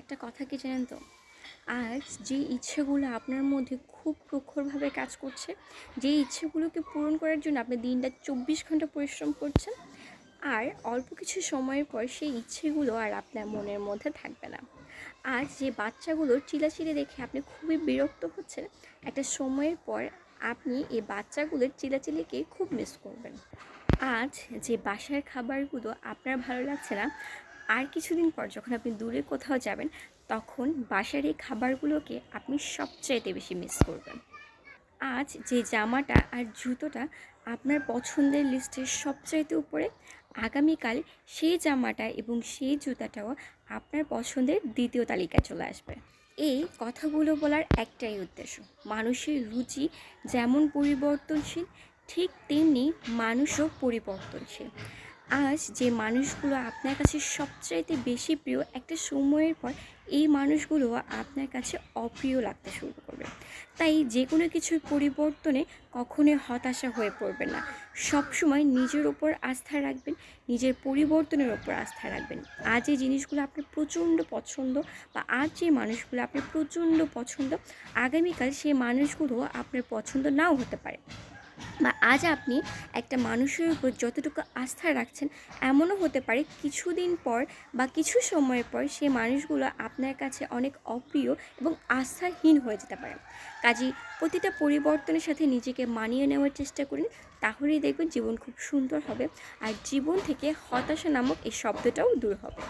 একটা কথা কি জানেন তো? আজ যে ইচ্ছেগুলো আপনার মধ্যে খুব প্রখরভাবে কাজ করছে, যে ইচ্ছেগুলোকে পূরণ করার জন্য আপনি দিনটা ২৪ ঘন্টা পরিশ্রম করছেন, আর অল্প কিছু সময়ের পর সেই ইচ্ছেগুলো আর আপনার মনের মধ্যে থাকবে না। আজ যে বাচ্চাগুলোর চিল্লাচিল্লি দেখে আপনি খুবই বিরক্ত হচ্ছেন, একটা সময়ের পর আপনি এই বাচ্চাগুলোর চিল্লাচিল্লিকে খুব মিস করবেন। আজ যে বাসার খাবারগুলো আপনার ভালো লাগছে না, আর কিছুদিন পর যখন আপনি দূরে কোথাও যাবেন, তখন বাসার এই খাবারগুলোকে আপনি সবচাইতে বেশি মিস করবেন। আজ যে জামাটা আর জুতোটা আপনার পছন্দের লিস্টের সবচাইতে উপরে, আগামীকাল সেই জামাটা এবং সেই জুতাটাও আপনার পছন্দের দ্বিতীয় তালিকায় চলে আসবে। এই কথাগুলো বলার একটাই উদ্দেশ্য, মানুষের রুচি যেমন পরিবর্তনশীল, ঠিক তেমনি মানুষও পরিবর্তনশীল। আজ যে মানুষগুলো আপনার কাছে সবচাইতে বেশি প্রিয়, একটা সময়ের পর এই মানুষগুলো আপনার কাছে অপ্রিয় লাগতে শুরু করবে। তাই যে কোনো কিছুর পরিবর্তনে কখনোই হতাশা হয়ে পড়বেন না। সবসময় নিজের ওপর আস্থা রাখবেন, নিজের পরিবর্তনের ওপর আস্থা রাখবেন। আজ এই জিনিসগুলো আপনার প্রচণ্ড পছন্দ, বা আজ যে মানুষগুলো আপনার প্রচণ্ড পছন্দ, আগামীকাল সেই মানুষগুলো আপনার পছন্দ নাও হতে পারে। বা আজ আপনি একটা মানুষের উপর যতটুকু আস্থা রাখছেন, এমনও হতে পারে কিছুদিন পর বা কিছু সময়ের পর সেই মানুষগুলো আপনার কাছে অনেক অপ্রিয় এবং আস্থাহীন হয়ে যেতে পারে। কাজেই প্রতিটা পরিবর্তনের সাথে নিজেকে মানিয়ে নেওয়ার চেষ্টা করুন, তাহলেই দেখবেন জীবন খুব সুন্দর হবে, আর জীবন থেকে হতাশা নামক এই শব্দটাও দূর হবে।